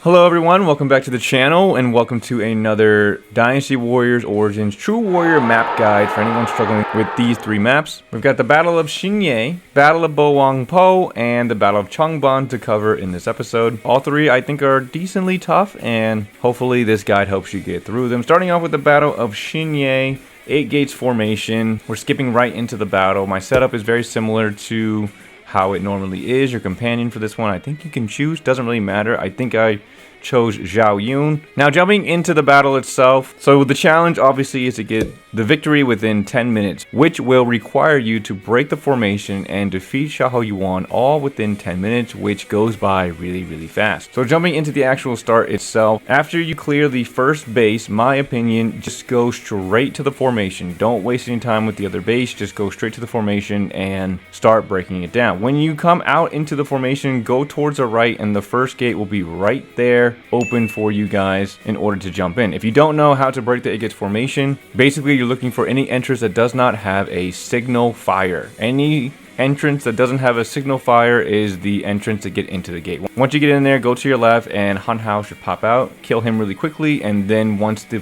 Hello everyone, welcome back to the channel and welcome to another Dynasty Warriors Origins True Warrior map guide for anyone struggling with these three maps. We've got the Battle of Xinye, Battle of Bowangpo, and the Battle of Changban to cover in this episode. All three I think are decently tough and hopefully this guide helps you get through them. Starting off with the Battle of Xinye, 8 gates formation. We're skipping right into the battle. My setup is very similar to how it normally is. Your companion for this one, I think you can choose, doesn't really matter. I think I chose Zhao Yun. Now jumping into the battle itself, so the challenge obviously is to get the victory within 10 minutes, which will require you to break the formation and defeat Xiahou Yuan all within 10 minutes, which goes by really fast. So jumping into the actual start itself, after you clear the first base, my opinion, just go straight to the formation. Don't waste any time with the other base, just go straight to the formation and start breaking it down. When you come out into the formation, go towards the right and the first gate will be right there open for you guys in order to jump in. If you don't know how to break the 8 gates formation, basically you're looking for any entrance that does not have a signal fire. Any entrance that doesn't have a signal fire is the entrance to get into the gate. Once you get in there, go to your left and Han Hao should pop out, kill him really quickly, and then once the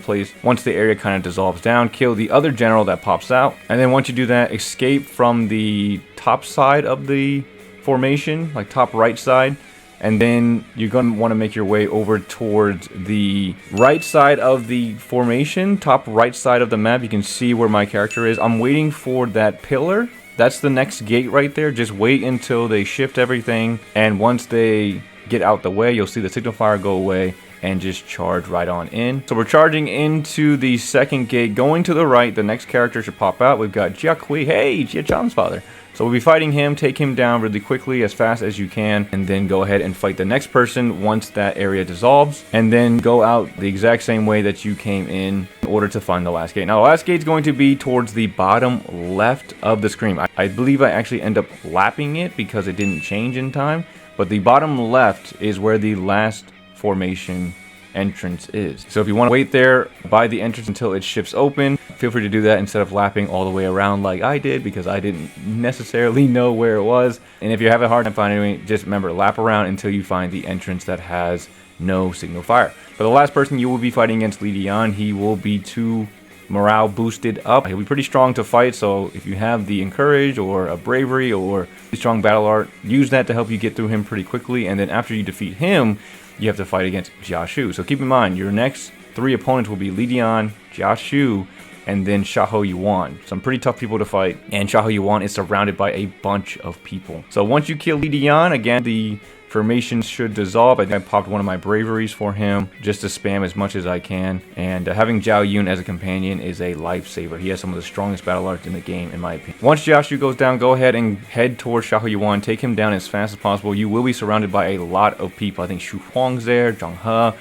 area kind of dissolves down, kill the other general that pops out. And then once you do that, escape from the top side of the formation, like top right side. And then you're going to want to make your way over towards the right side of the formation, top right side of the map. You can see where my character is. I'm waiting for that pillar. That's the next gate right there. Just wait until they shift everything. And once they get out the way, you'll see the signal fire go away and just charge right on in. So we're charging into the second gate. Going to the right, the next character should pop out. We've got Jia Kui. Hey, Jia Chan's father. So we'll be fighting him, take him down really quickly, as fast as you can, and then go ahead and fight the next person once that area dissolves, and then go out the exact same way that you came in order to find the last gate. Now the last gate is going to be towards the bottom left of the screen. I believe I actually end up lapping it because it didn't change in time, but the bottom left is where the last formation entrance is. So if you want to wait there by the entrance until it shifts open, feel free to do that instead of lapping all the way around like I did, because I didn't necessarily know where it was. And if you have a hard time finding it, just remember, lap around until you find the entrance that has no signal fire. For the last person you will be fighting against, Li Dian, he will be too morale boosted up. He'll be pretty strong to fight, so if you have the encourage or a bravery or a strong battle art, use that to help you get through him pretty quickly. And then after you defeat him, you have to fight against Jia Shu. So keep in mind, your next 3 opponents will be Li Dian, Jia Shu, and then Xiahou Yuan. Some pretty tough people to fight, and Xiahou Yuan is surrounded by a bunch of people. So once you kill Li Dian, again, the formation should dissolve. I think I popped one of my braveries for him just to spam as much as I can. And having Zhao Yun as a companion is a lifesaver. He has some of the strongest battle arts in the game, in my opinion. Once Jia Shu goes down, go ahead and head towards Xiahou Yuan. Take him down as fast as possible. You will be surrounded by a lot of people. I think Xu Huang's there, Zhang He,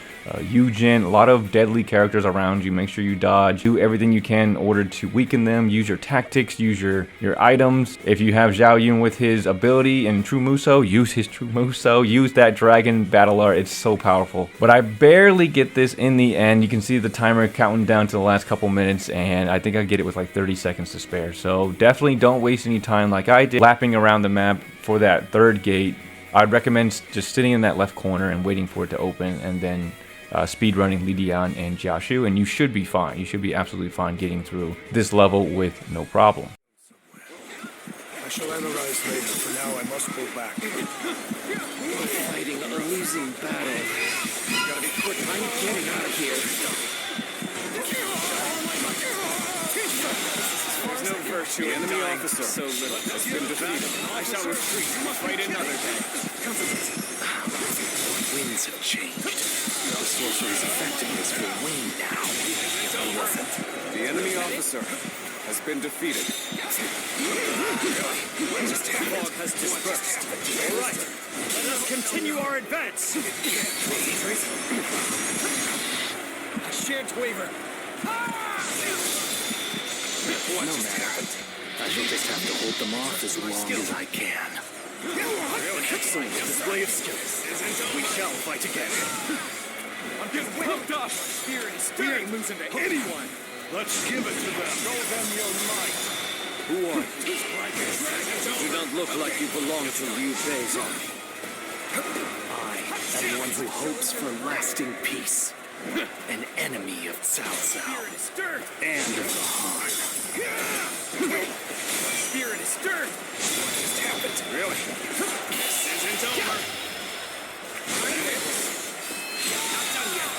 Yu Jin, a lot of deadly characters around you. Make sure you dodge. Do everything you can in order to weaken them. Use your tactics, use your items. If you have Zhao Yun with his ability in True Muso, use his True Muso. Use that dragon battle art. It's so powerful. But I barely get this in the end. You can see the timer counting down to the last couple minutes, and I think I get it with like 30 seconds to spare. So definitely don't waste any time like I did lapping around the map for that third gate. I'd recommend just sitting in that left corner and waiting for it to open, and then speed running Li Dian and Jia Shu, and you should be fine. You should be absolutely fine getting through this level with no problem. I shall analyze later. For now, I must pull back. We're fighting a losing battle. Gotta be quick. I'm getting out of here. There's no virtue in enemy officer. So little has been defeated. I shall retreat. Fight another day. Winds have changed. The sorcerer's effectiveness will wane now. The enemy officer has been defeated. The fog has dispersed. All right, let us continue our advance. I shan't waver. No matter. I shall just have to hold them off as long as I can. Excellent display of skills. We shall fight again. I'm getting pumped up. Fear moves into anyone. Let's give it to them. Show them your might. Who are you? You don't look like you belong to Liu Bei's army. ally, and one who hopes for lasting peace. An enemy of Cao Cao and of the Han. Spirit is stirred. What just happened? Really? This isn't over. Not done yet.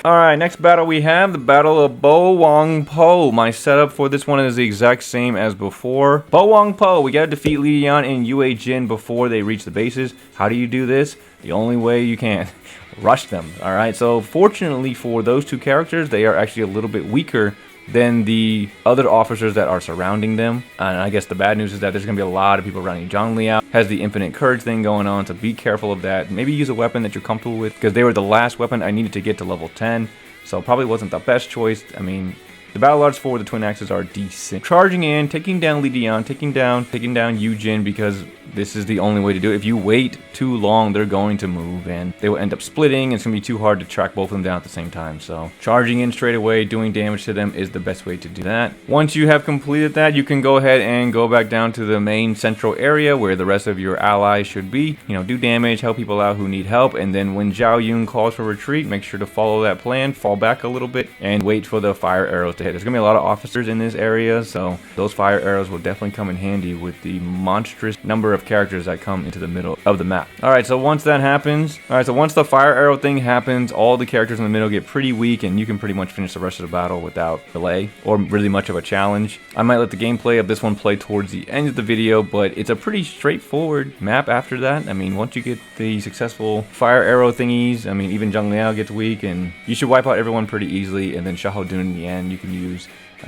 Alright, next battle we have the Battle of Bowangpo. My setup for this one is the exact same as before. Bowangpo, we gotta defeat Li Dian and Yue Jin before they reach the bases. How do you do this? The only way you can. Rush them. Alright, so fortunately for those two characters, they are actually a little bit weaker than the other officers that are surrounding them. And I guess the bad news is that there's going to be a lot of people around you. Zhang Liao has the infinite courage thing going on, so be careful of that. Maybe use a weapon that you're comfortable with, because they were the last weapon I needed to get to level 10, so probably wasn't the best choice. I mean, the battle arts for the twin axes are decent. Charging in, taking down Li Dian, taking down Yu Jin, because this is the only way to do it. If you wait too long, they're going to move, and they will end up splitting. It's going to be too hard to track both of them down at the same time. So charging in straight away, doing damage to them is the best way to do that. Once you have completed that, you can go ahead and go back down to the main central area where the rest of your allies should be. You know, do damage, help people out who need help, and then when Zhao Yun calls for retreat, make sure to follow that plan, fall back a little bit, and wait for the fire arrows to hit. There's going to be a lot of officers in this area, so those fire arrows will definitely come in handy with the monstrous number of characters that come into the middle of the map. Alright, so once that happens, once the fire arrow thing happens, all the characters in the middle get pretty weak, and you can pretty much finish the rest of the battle without delay or really much of a challenge. I might let the gameplay of this one play towards the end of the video, but it's a pretty straightforward map after that. I mean, once you get the successful fire arrow thingies, I mean, even Zhang Liao gets weak, and you should wipe out everyone pretty easily, and then Xiahou Dun in the end, you can use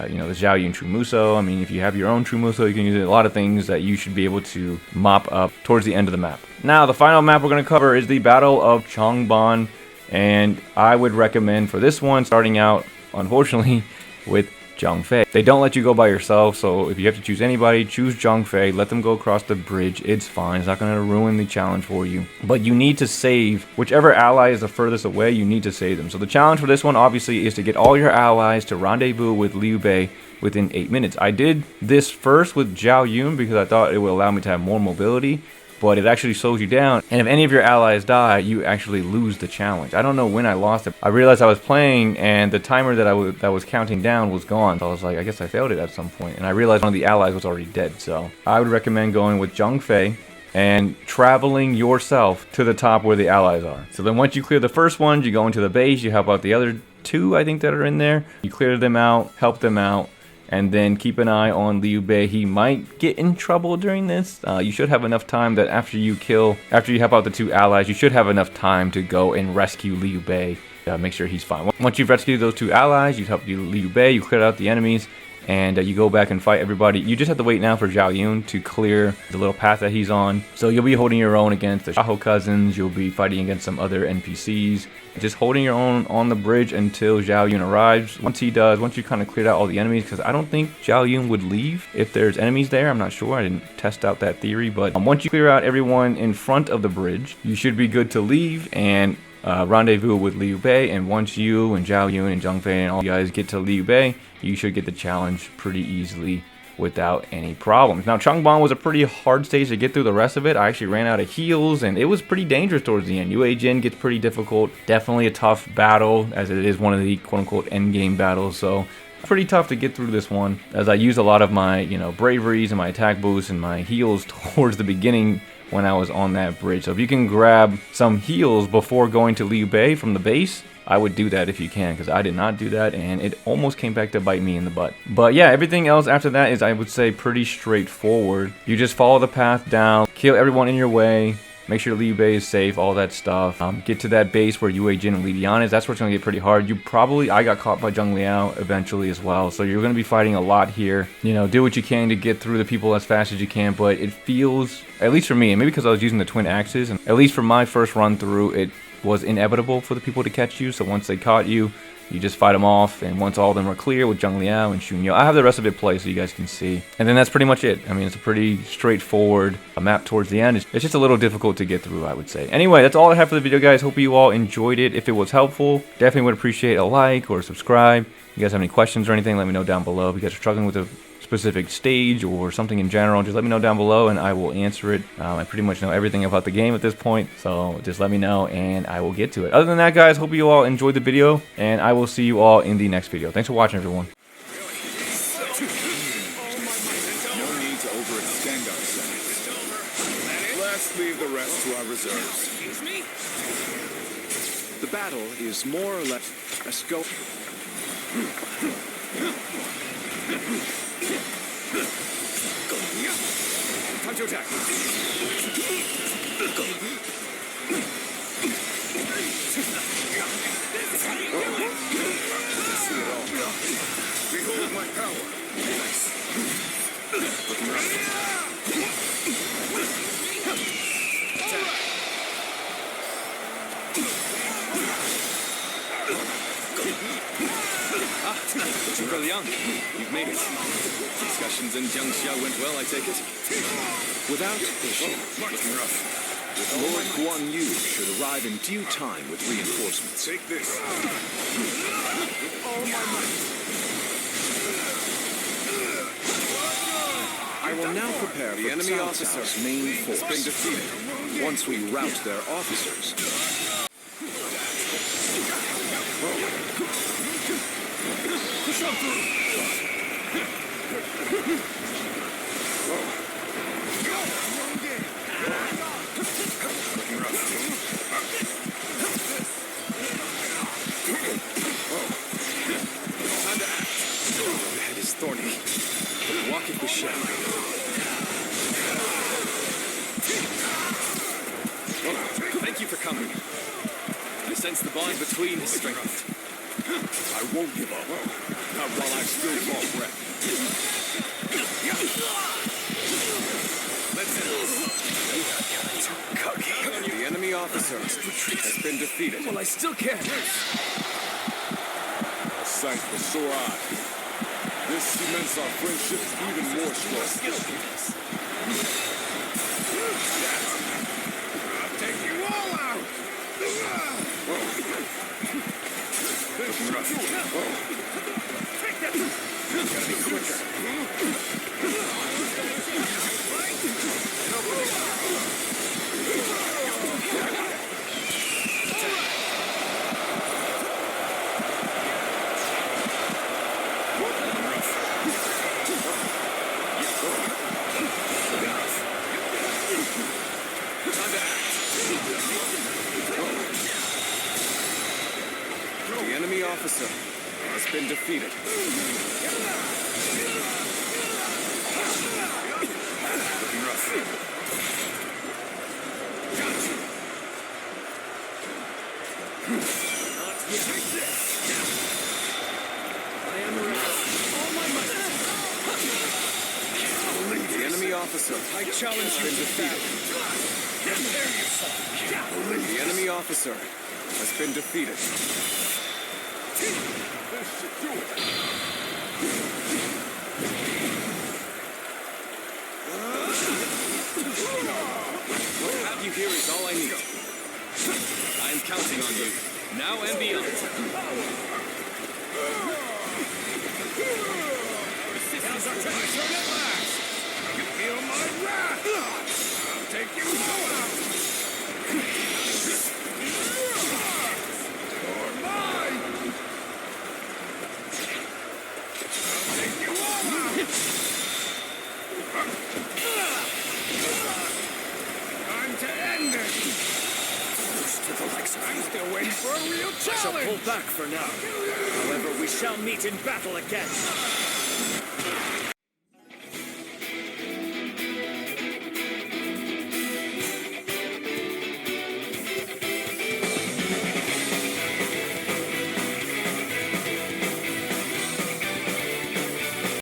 you know, the Zhao Yun True Muso. I mean, if you have your own True Muso, you can use a lot of things that you should be able to mop up towards the end of the map. Now, the final map we're going to cover is the Battle of Changban, and I would recommend for this one starting out, unfortunately, with Zhang Fei. They don't let you go by yourself, so if you have to choose anybody, choose Zhang Fei. Let them go across the bridge. It's fine. It's not going to ruin the challenge for you. But you need to save whichever ally is the furthest away. You need to save them. So the challenge for this one, obviously, is to get all your allies to rendezvous with Liu Bei within 8 minutes. I did this first with Zhao Yun because I thought it would allow me to have more mobility, but it actually slows you down, and if any of your allies die, you actually lose the challenge. I don't know when I lost it. I realized I was playing, and the timer that I was counting down was gone, so I was like, I guess I failed it at some point, and I realized one of the allies was already dead. So I would recommend going with Zhang Fei and traveling yourself to the top where the allies are. So then once you clear the first one, you go into the base, you help out the other two, I think, that are in there. You clear them out, help them out, and then keep an eye on Liu Bei. He might get in trouble during this. You should have enough time that after you help out the two allies, you should have enough time to go and rescue Liu Bei. Make sure he's fine. Once you've rescued those two allies, you help Liu Bei, you clear out the enemies, and you go back and fight everybody. You just have to wait now for Zhao Yun to clear the little path that he's on. So you'll be holding your own against the Xiahou cousins. You'll be fighting against some other NPCs. Just holding your own on the bridge until Zhao Yun arrives. Once he does, once you kind of cleared out all the enemies, because I don't think Zhao Yun would leave if there's enemies there. I'm not sure. I didn't test out that theory. But once you clear out everyone in front of the bridge, you should be good to leave and rendezvous with Liu Bei. And once you and Zhao Yun and Zhang Fei and all you guys get to Liu Bei, you should get the challenge pretty easily without any problems. Now, Changban was a pretty hard stage to get through the rest of it. I actually ran out of heals, and it was pretty dangerous towards the end. Yue Jin gets pretty difficult. Definitely a tough battle, as it is one of the quote-unquote endgame battles, so pretty tough to get through this one, as I used a lot of my, braveries and my attack boosts and my heals towards the beginning when I was on that bridge. So if you can grab some heals before going to Liu Bei from the base, I would do that if you can, because I did not do that, and it almost came back to bite me in the butt. But yeah, everything else after that is, I would say, pretty straightforward. You just follow the path down, kill everyone in your way, make sure Liu Bei is safe, all that stuff. Get to that base where Yue Jin and Li Dian is. That's where it's going to get pretty hard. I got caught by Zhang Liao eventually as well, so you're going to be fighting a lot here. Do what you can to get through the people as fast as you can, but it feels, at least for me, and maybe because I was using the twin axes, and at least for my first run through, it was inevitable for the people to catch you. So once they caught you, you just fight them off, and once all of them are clear with Zhang Liao and Xinye, I have the rest of it played so you guys can see. And then that's pretty much it. I mean, it's a pretty straightforward map towards the end. It's just a little difficult to get through, I would say. Anyway, that's all I have for the video, guys. Hope you all enjoyed it. If it was helpful, definitely would appreciate a like or subscribe. If you guys have any questions or anything, let me know down below. If you guys are struggling with the specific stage or something in general, just let me know down below and I will answer it. I pretty much know everything about the game at this point, so just let me know and I will get to it. Other than that, guys, hope you all enjoyed the video, and I will see you all in the next video. Thanks for watching, everyone. No need to overextend ourselves. Let's leave the rest to our reserves. Excuse me? The battle is more or less a scope. Time to attack. Behold my power. Looking rough. Zhuge Liang, you've made it. Discussions in Jiangxia went well, I take it? Without issue. Looking rough. Lord Guan Yu should arrive in due time with reinforcements. Take this. I will now prepare for the enemy officer's main force. Been defeated. Once we rout their officers. Push on through. Looking rough. Time to act. The head is thorny, but walk it we shall. Thank you for coming. I sense the bond between is strength. I won't give up. Not while I still draw breath. Let's end this. The enemy officer has been defeated. Well, I still can't. A sight for sore eyes. This cements our friendship even more strong. I'll take you all out. Looking rough. Take that. Gotta be quicker. The enemy officer has been defeated. Looking rough. I am ready. All my might. The enemy officer. I challenge you to battle. The enemy officer has been defeated. This should do it. What I have you here is all I need. I am counting on you, now and beyond. Now's our turn at last. You feel my wrath. I'll take you all out. You're mine. I'll take you all out. Time to end it. I'm still waiting for a real challenge. I shall pull back for now. However, we shall meet in battle again.